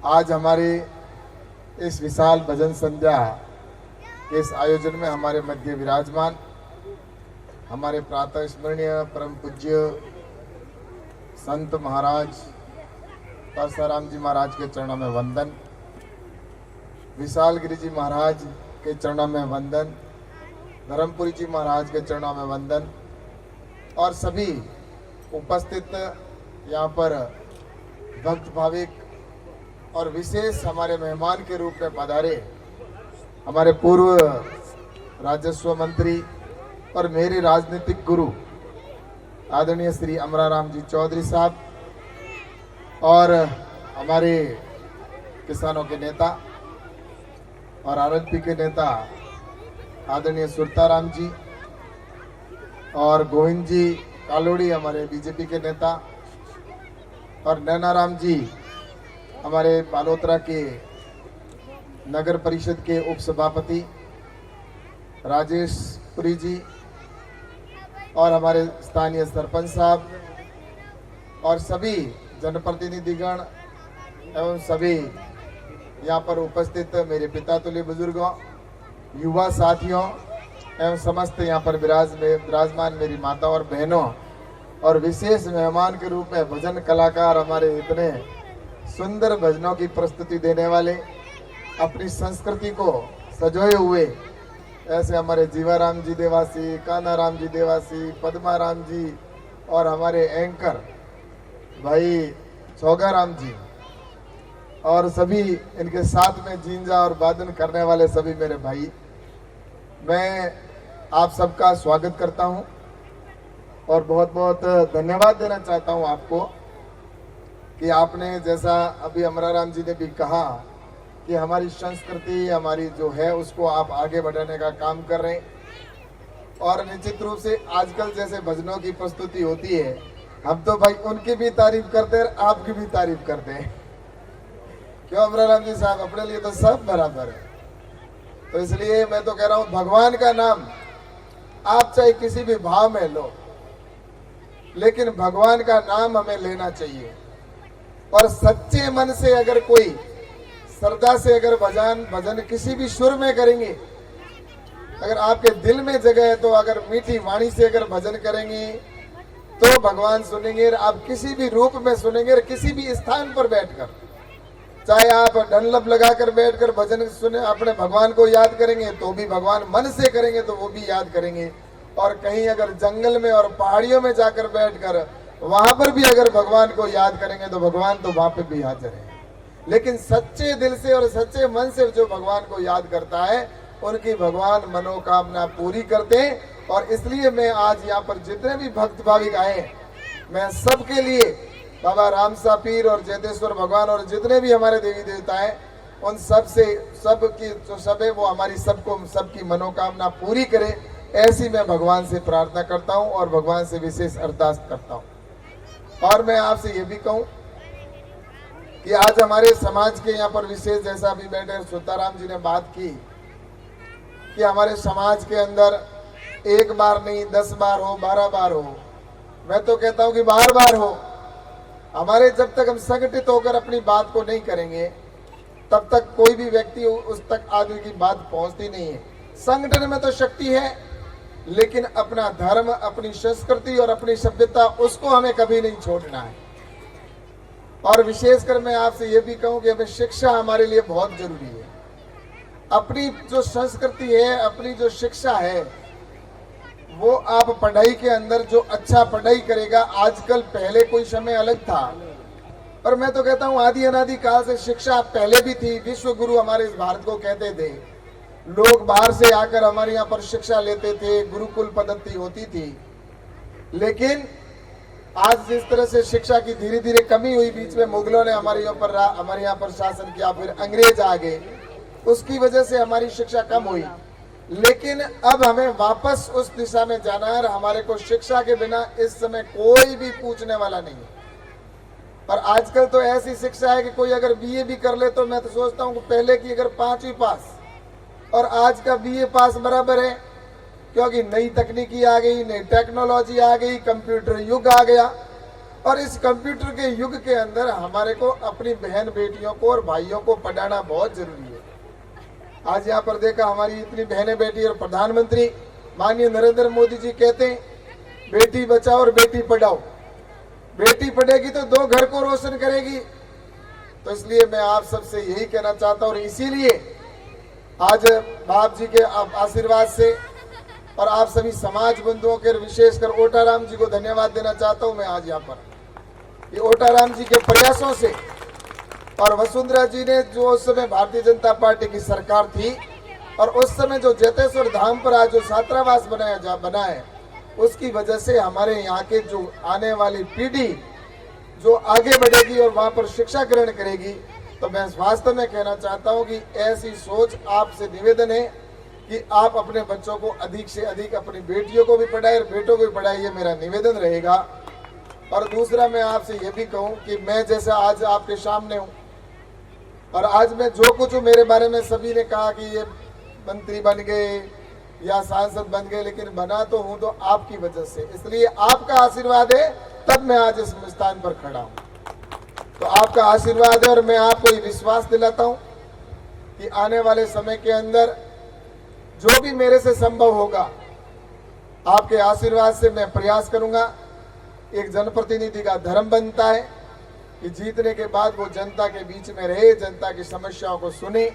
आज हमारे इस विशाल भजन संध्या के इस आयोजन में हमारे मध्य विराजमान हमारे प्रातः स्मरणीय परम पूज्य संत महाराज परसाराम जी महाराज के चरणों में वंदन, विशाल गिरी जी महाराज के चरणों में वंदन, धर्मपुरी जी महाराज के चरणों में वंदन और सभी उपस्थित यहाँ पर भक्त भाविक और विशेष हमारे मेहमान के रूप में पधारे हमारे पूर्व राजस्व मंत्री और मेरे राजनीतिक गुरु आदरणीय श्री अमराराम जी चौधरी साहब और हमारे किसानों के नेता और आरएलपी के नेता आदरणीय सुरताराम जी और गोविंद जी कालोड़ी हमारे बीजेपी के नेता और नैनाराम जी हमारे बालोतरा के नगर परिषद के उप सभापति राजेश पुरी जी और हमारे स्थानीय सरपंच साहब और सभी जनप्रतिनिधिगण एवं सभी यहाँ पर उपस्थित मेरे पिता तुल्य बुजुर्गों, युवा साथियों एवं समस्त यहाँ पर विराजमान मेरी माता और बहनों और विशेष मेहमान के रूप में भजन कलाकार हमारे इतने सुंदर भजनों की प्रस्तुति देने वाले, अपनी संस्कृति को सजोए हुए ऐसे हमारे जीवाराम जी देवासी, कान्हाराम जी देवासी, पद्माराम जी और हमारे एंकर भाई चौगाराम जी और सभी इनके साथ में जींजा और वादन करने वाले सभी मेरे भाई, मैं आप सबका स्वागत करता हूं और बहुत बहुत धन्यवाद देना चाहता हूं आपको कि आपने जैसा अभी अमराराम जी ने भी कहा कि हमारी संस्कृति हमारी जो है उसको आप आगे बढ़ाने का काम कर रहे हैं और निश्चित रूप से आजकल जैसे भजनों की प्रस्तुति होती है, हम तो भाई उनकी भी तारीफ करते हैं, आपकी भी तारीफ करते हैं। क्यों अमराराम जी साहब, अपने लिए तो सब बराबर है। तो इसलिए मैं तो कह रहा हूं, भगवान का नाम आप चाहे किसी भी भाव में लो, लेकिन भगवान का नाम हमें लेना चाहिए और सच्चे मन से अगर कोई श्रद्धा से अगर भजन किसी भी सुर में करेंगे, अगर आपके दिल में जगह है तो अगर मीठी वाणी से अगर भजन करेंगे तो भगवान सुनेंगे। आप किसी भी रूप में सुनेंगे, किसी भी स्थान पर बैठकर, चाहे आप डनलप लगाकर बैठकर भजन सुने, अपने भगवान को याद करेंगे तो भी भगवान, मन से करेंगे तो वो भी याद करेंगे और कहीं अगर जंगल में और पहाड़ियों में जाकर बैठकर वहां पर भी अगर भगवान को याद करेंगे तो भगवान तो वहां पे भी हाजिर है। लेकिन सच्चे दिल से और सच्चे मन से जो भगवान को याद करता है उनकी भगवान मनोकामना पूरी करते हैं। और इसलिए मैं आज यहाँ पर जितने भी भक्त भाविक आए, मैं सबके लिए बाबा रामसा पीर और जयतेश्वर भगवान और जितने भी हमारे देवी देवता हैं उन सब से सबकी जो सब है वो हमारी सबकी मनोकामना पूरी करे, ऐसी मैं भगवान से प्रार्थना करता हूँ और भगवान से विशेष अरदास करता हूँ। और मैं आपसे ये भी कहूँ कि आज हमारे समाज के यहाँ पर विशेष, जैसा अभी बैठे सुताराम जी ने बात की कि हमारे समाज के अंदर एक बार नहीं 10 बार हो, 12 बार हो, मैं तो कहता हूँ कि बार बार हो। हमारे जब तक हम संगठित होकर अपनी बात को नहीं करेंगे तब तक कोई भी व्यक्ति उस तक आदमी की बात पहुंचती नहीं है। संगठन में तो शक्ति है, लेकिन अपना धर्म, अपनी संस्कृति और अपनी सभ्यता, उसको हमें कभी नहीं छोड़ना है। और विशेषकर मैं आपसे ये भी कहूं कि हमें शिक्षा हमारे लिए बहुत जरूरी है। अपनी जो संस्कृति है, अपनी जो शिक्षा है, वो आप पढ़ाई के अंदर जो अच्छा पढ़ाई करेगा, आजकल पहले कोई समय अलग था और मैं तो कहता हूं आदि अनादि काल से शिक्षा पहले भी थी। विश्व गुरु हमारे इस भारत को कहते थे, लोग बाहर से आकर हमारे यहाँ पर शिक्षा लेते थे, गुरुकुल पद्धति होती थी। लेकिन आज जिस तरह से शिक्षा की धीरे धीरे कमी हुई, बीच में मुगलों ने हमारे यहाँ पर शासन किया, फिर अंग्रेज आ गए, उसकी वजह से हमारी शिक्षा कम हुई। लेकिन अब हमें वापस उस दिशा में जाना है। हमारे को शिक्षा के बिना इस समय कोई भी पूछने वाला नहीं है। और आजकल तो ऐसी शिक्षा है कि कोई अगर बीए भी कर ले तो मैं तो सोचता हूँ पहले की अगर 5वीं पास और आज का बीए पास बराबर है, क्योंकि नई तकनीकी आ गई, नई टेक्नोलॉजी आ गई, कंप्यूटर युग आ गया। और इस कंप्यूटर के युग के अंदर हमारे को अपनी बहन बेटियों को और भाइयों को पढ़ाना बहुत जरूरी है। आज यहाँ पर देखा हमारी इतनी बहनें बेटी और प्रधानमंत्री माननीय नरेंद्र मोदी जी कहते हैं बेटी बचाओ और बेटी पढ़ाओ। बेटी पढ़ेगी तो 2 घर को रोशन करेगी। तो इसलिए मैं आप सबसे यही कहना चाहता हूं और इसीलिए आज बाप जी के आशीर्वाद से और आप सभी समाज बंधुओं के विशेषकर ओटाराम जी को धन्यवाद देना चाहता हूं। मैं आज यहाँ पर ये ओटाराम जी के प्रयासों से और वसुंधरा जी ने जो उस समय भारतीय जनता पार्टी की सरकार थी और उस समय जो जैतेश्वर धाम पर आज जो छात्रावास बना है उसकी वजह से हमारे यहाँ के जो आने वाली पीढ़ी जो आगे बढ़ेगी और वहां पर शिक्षा ग्रहण करेगी। तो मैं वास्तव में कहना चाहता हूं कि ऐसी सोच आपसे निवेदन है कि आप अपने बच्चों को अधिक से अधिक अपनी बेटियों को भी पढ़ाए और बेटों को भी पढ़ाए, ये मेरा निवेदन रहेगा। और दूसरा मैं आपसे ये भी कहूं कि मैं जैसा आज आपके सामने हूं और आज मैं जो कुछ मेरे बारे में सभी ने कहा कि ये मंत्री बन गए या सांसद बन गए, लेकिन बना तो हूं तो आपकी वजह से, इसलिए आपका आशीर्वाद है तब मैं आज इस स्थान पर खड़ा हूं। तो आपका आशीर्वाद है और मैं आपको ये विश्वास दिलाता हूं कि आने वाले समय के अंदर जो भी मेरे से संभव होगा आपके आशीर्वाद से मैं प्रयास करूंगा। एक जनप्रतिनिधि का धर्म बनता है कि जीतने के बाद वो जनता के बीच में रहे, जनता की समस्याओं को सुने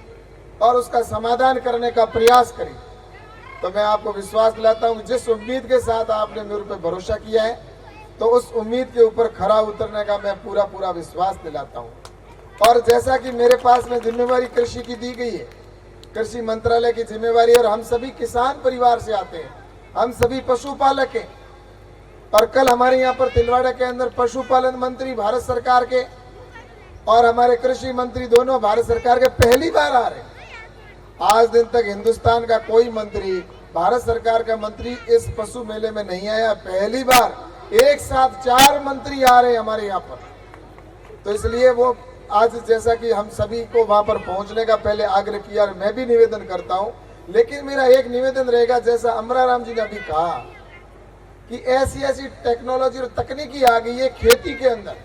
और उसका समाधान करने का प्रयास करे। तो मैं आपको विश्वास दिलाता हूं कि जिस उम्मीद के साथ आपने मेरे पे भरोसा किया है तो उस उम्मीद के ऊपर खरा उतरने का मैं पूरा विश्वास दिलाता हूं। और जैसा कि मेरे पास में जिम्मेवारी कृषि की दी गई है, कृषि मंत्रालय की जिम्मेवारी, और हम सभी किसान परिवार से आते हैं, हम सभी पशुपालक हैं। और कल हमारे यहाँ पर तिलवाड़ा के अंदर पशुपालन मंत्री भारत सरकार के और हमारे कृषि मंत्री दोनों भारत सरकार के पहली बार आ रहे हैं। आज दिन तक हिंदुस्तान का कोई मंत्री, भारत सरकार का मंत्री इस पशु मेले में नहीं आया। पहली बार एक साथ 4 मंत्री आ रहे हैं हमारे यहाँ पर। तो इसलिए वो आज जैसा कि हम सभी को वहां पर पहुंचने का पहले आग्रह किया और मैं भी निवेदन करता हूं, लेकिन मेरा एक निवेदन रहेगा जैसा अमराराम जी ने अभी कहा कि ऐसी टेक्नोलॉजी और तकनीकी आ गई है खेती के अंदर।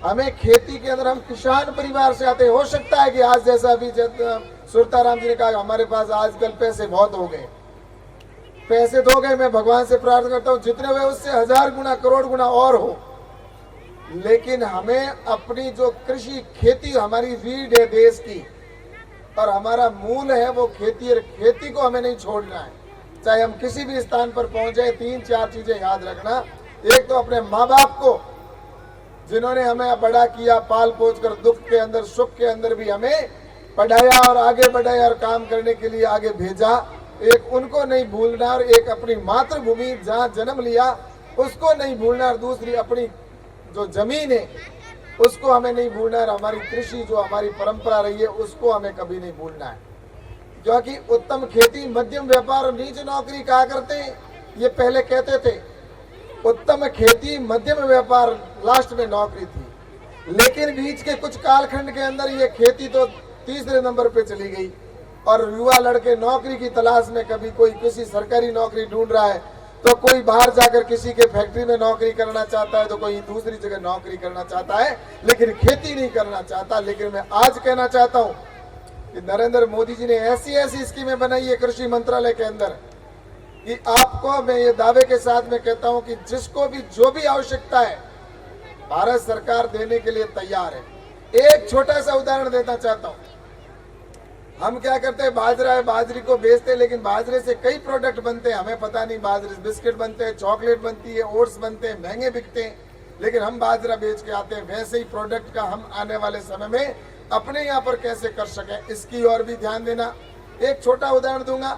हमें खेती के अंदर, हम किसान परिवार से आते, हो सकता है कि आज जैसा अभी सुरताराम जी ने कहा हमारे पास आजकल पैसे बहुत हो गए, पैसे तो हो गए, मैं भगवान से प्रार्थना करता हूँ जितने हुए उससे 1000 गुना करोड़ गुना और हो, लेकिन हमें अपनी जो कृषि खेती हमारी रीढ़ है देश की और हमारा मूल है वो खेती, और खेती को हमें नहीं छोड़ना है। चाहे हम किसी भी स्थान पर पहुंच जाए, 3-4 चीजें याद रखना। एक तो अपने माँ बाप को जिन्होंने हमें बड़ा किया, पाल पोस कर, दुख के अंदर सुख के अंदर भी हमें पढ़ाया और आगे बढ़ाया और काम करने के लिए आगे भेजा, एक उनको नहीं भूलना। और एक अपनी मातृभूमि जहाँ जन्म लिया उसको नहीं भूलना, और दूसरी अपनी जो जमीन है उसको हमें नहीं भूलना, और हमारी कृषि जो हमारी परंपरा रही है उसको हमें कभी नहीं भूलना है। क्योंकि उत्तम खेती, मध्यम व्यापार और नीच नौकरी कहा करते हैं, ये पहले कहते थे। उत्तम खेती, मध्यम व्यापार, लास्ट में नौकरी थी। लेकिन बीच के कुछ कालखंड के अंदर ये खेती तो तीसरे नंबर पे चली गई और युवा लड़के नौकरी की तलाश में, कभी कोई किसी सरकारी नौकरी ढूंढ रहा है तो कोई बाहर जाकर किसी के फैक्ट्री में नौकरी करना चाहता है, तो कोई दूसरी जगह नौकरी करना चाहता है, लेकिन खेती नहीं करना चाहता। लेकिन मैं आज कहना चाहता हूं कि नरेंद्र मोदी जी ने ऐसी स्कीमें बनाई है कृषि मंत्रालय के अंदर कि आपको मैं ये दावे के साथ में कहता हूं कि जिसको भी जो भी आवश्यकता है भारत सरकार देने के लिए तैयार है। एक छोटा सा उदाहरण देना चाहता हूं। हम क्या करते हैं, बाजरा है, बाजरी को बेचते हैं, लेकिन बाजरे से कई प्रोडक्ट बनते हैं, हमें पता नहीं। बाजरे से बिस्किट बनते हैं, चॉकलेट बनती है, ओट्स बनते हैं, महंगे बिकते हैं, लेकिन हम बाजरा बेच के आते हैं। वैसे ही प्रोडक्ट का हम आने वाले समय में अपने यहाँ पर कैसे कर सकें, इसकी ओर भी ध्यान देना। एक छोटा उदाहरण दूंगा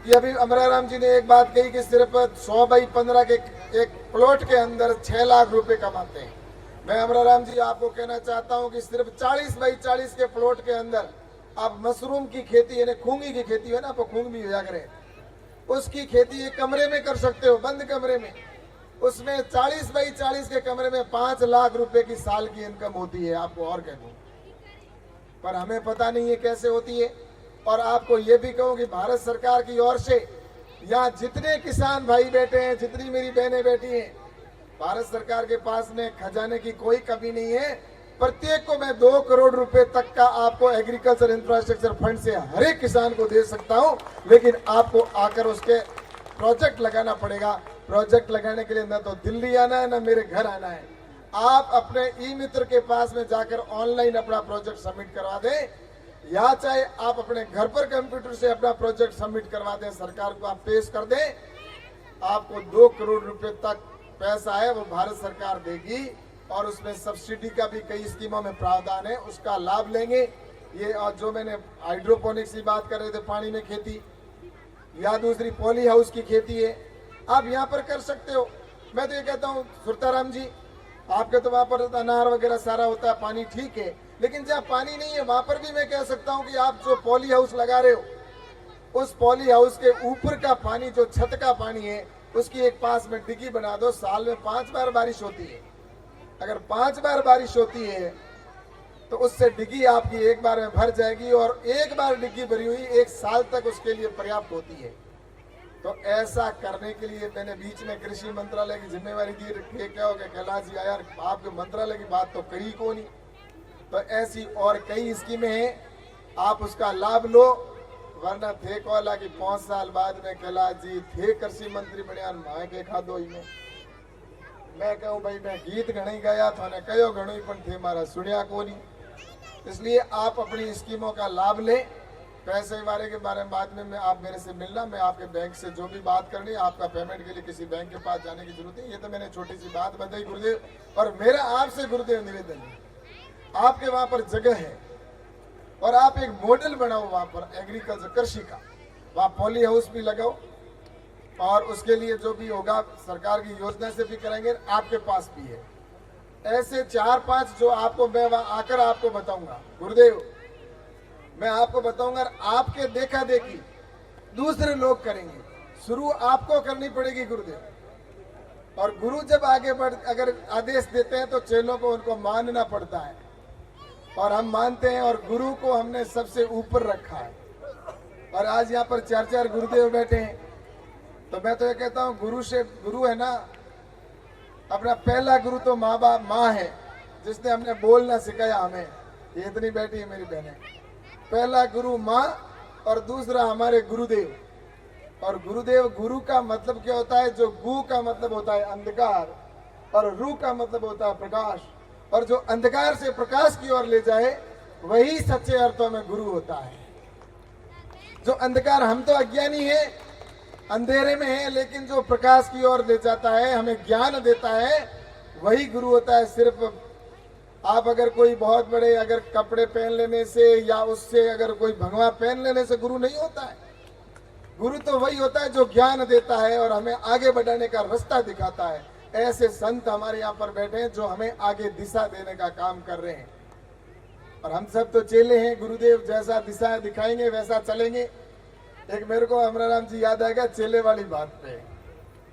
कि अभी अमराराम जी ने एक बात कही कि सिर्फ 100 बाई 15 के एक प्लॉट के अंदर 6 लाख रुपए कमाते हैं। मैं अमराराम जी आपको कहना चाहता हूं कि सिर्फ 40 बाई 40 के प्लॉट के अंदर आप मशरूम की खेती, यानी खूंगी की खेती है ना, आपको खूंग भी होया करे, उसकी खेती एक कमरे में कर सकते हो, बंद कमरे में। उसमें 40 बाई 40 के कमरे में 5 लाख रुपए की साल की इनकम होती है, आपको और कह दूं। पर हमें पता नहीं है कैसे होती है। और आपको ये भी कहूं कि भारत सरकार की ओर से यहाँ जितने किसान भाई बैठे हैं, जितनी मेरी बहनें बैठी हैं, भारत सरकार के पास में खजाने की कोई कमी नहीं है। प्रत्येक को मैं 2 करोड़ रुपए तक का आपको एग्रीकल्चर इंफ्रास्ट्रक्चर फंड से हर एक किसान को दे सकता हूं, लेकिन आपको आकर उसके प्रोजेक्ट लगाना पड़ेगा। प्रोजेक्ट लगाने के लिए न तो दिल्ली आना है, न मेरे घर आना है। आप अपने ई मित्र के पास में जाकर ऑनलाइन अपना प्रोजेक्ट सबमिट करवा दें, या चाहे आप अपने घर पर कंप्यूटर से अपना प्रोजेक्ट सबमिट करवा दें, सरकार को आप पेश कर दें, आपको 2 करोड़ रुपए तक पैसा है वो भारत सरकार देगी। और उसमें सब्सिडी का भी कई स्कीमों में प्रावधान है, उसका लाभ लेंगे। ये और जो मैंने हाइड्रोपोनिक्स की बात कर रहे थे, पानी में खेती, या दूसरी पॉली हाउस की खेती है, आप यहाँ पर कर सकते हो। मैं तो ये कहता हूँ सुरताराम जी, आपके तो वहां पर अनार वगैरह सारा होता है, पानी ठीक है, लेकिन जहाँ पानी नहीं है वहां पर भी मैं कह सकता हूँ कि आप जो पॉली हाउस लगा रहे हो, उस पॉली हाउस के ऊपर का पानी, जो छत का पानी है, उसकी एक पास में डिग्गी बना दो। साल में 5 बार बारिश होती है, अगर 5 बार बारिश होती है तो उससे डिग्गी आपकी एक बार में भर जाएगी, और एक बार डिग्गी भरी हुई 1 साल तक उसके लिए पर्याप्त होती है। तो ऐसा करने के लिए मैंने बीच में कृषि मंत्रालय की जिम्मेवारी दी। क्या हो गया कैलाश जी, यार आपके मंत्रालय की बात तो करी को नहीं। तो ऐसी और कई स्कीमें हैं, आप उसका लाभ लो, वरना थे कोला की 5 साल बाद में कैलाश जी थे कृषि मंत्री बनियान माए के खाधो ही में। मैं कहूँ भाई मैं गीत घणी गाया था ने कयो घणो पण थे मारा सुनिया को नहीं। इसलिए आप अपनी स्कीमों का लाभ लें। पैसे वाले के बारे में बाद में आप मेरे से मिलना, मैं आपके बैंक से जो भी बात करनी, आपका पेमेंट के लिए किसी बैंक के पास जाने की जरूरत नहीं। ये तो मैंने छोटी सी बात बताई गुरुदेव, और मेरा आपसे गुरुदेव निवेदन है, आपके वहां पर जगह है और आप एक मॉडल बनाओ वहां पर एग्रीकल्चर कृषि का, वहां पॉली हाउस भी लगाओ, और उसके लिए जो भी होगा सरकार की योजना से भी कराएंगे, आपके पास भी है। ऐसे 4-5 जो आपको मैं वहां आकर आपको बताऊंगा गुरुदेव, मैं आपको बताऊंगा, आपके देखा देखी दूसरे लोग करेंगे, शुरू आपको करनी पड़ेगी गुरुदेव। और गुरु जब आगे बढ़ अगर आदेश देते हैं तो चेलों को उनको मानना पड़ता है, और हम मानते हैं, और गुरु को हमने सबसे ऊपर रखा है। और आज यहाँ पर 4-4 गुरुदेव बैठे हैं, तो मैं तो ये कहता हूँ गुरु है ना, अपना पहला गुरु तो माँ है, जिसने हमने बोलना सिखाया हमें। ये इतनी बैठी है मेरी बहनें, पहला गुरु माँ, और दूसरा हमारे गुरुदेव। और गुरुदेव, गुरु का मतलब क्या होता है, जो गु का मतलब होता है अंधकार, और रू का मतलब होता है प्रकाश, और जो अंधकार से प्रकाश की ओर ले जाए वही सच्चे अर्थों में गुरु होता है। जो अंधकार, हम तो अज्ञानी है, अंधेरे में है, लेकिन जो प्रकाश की ओर ले जाता है, हमें ज्ञान देता है, वही गुरु होता है। सिर्फ आप अगर कोई बहुत बड़े अगर कपड़े पहन लेने से या उससे अगर कोई भगवा पहन लेने से गुरु नहीं होता है। गुरु तो वही होता है जो ज्ञान देता है और हमें आगे बढ़ाने का रास्ता दिखाता है। ऐसे संत हमारे यहाँ पर बैठे हैं जो हमें आगे दिशा देने का काम कर रहे हैं, और हम सब तो चेले हैं। गुरुदेव जैसा दिशा दिखाएंगे वैसा चलेंगे। एक मेरे को अमराराम जी याद आएगा चेले वाली बात पे।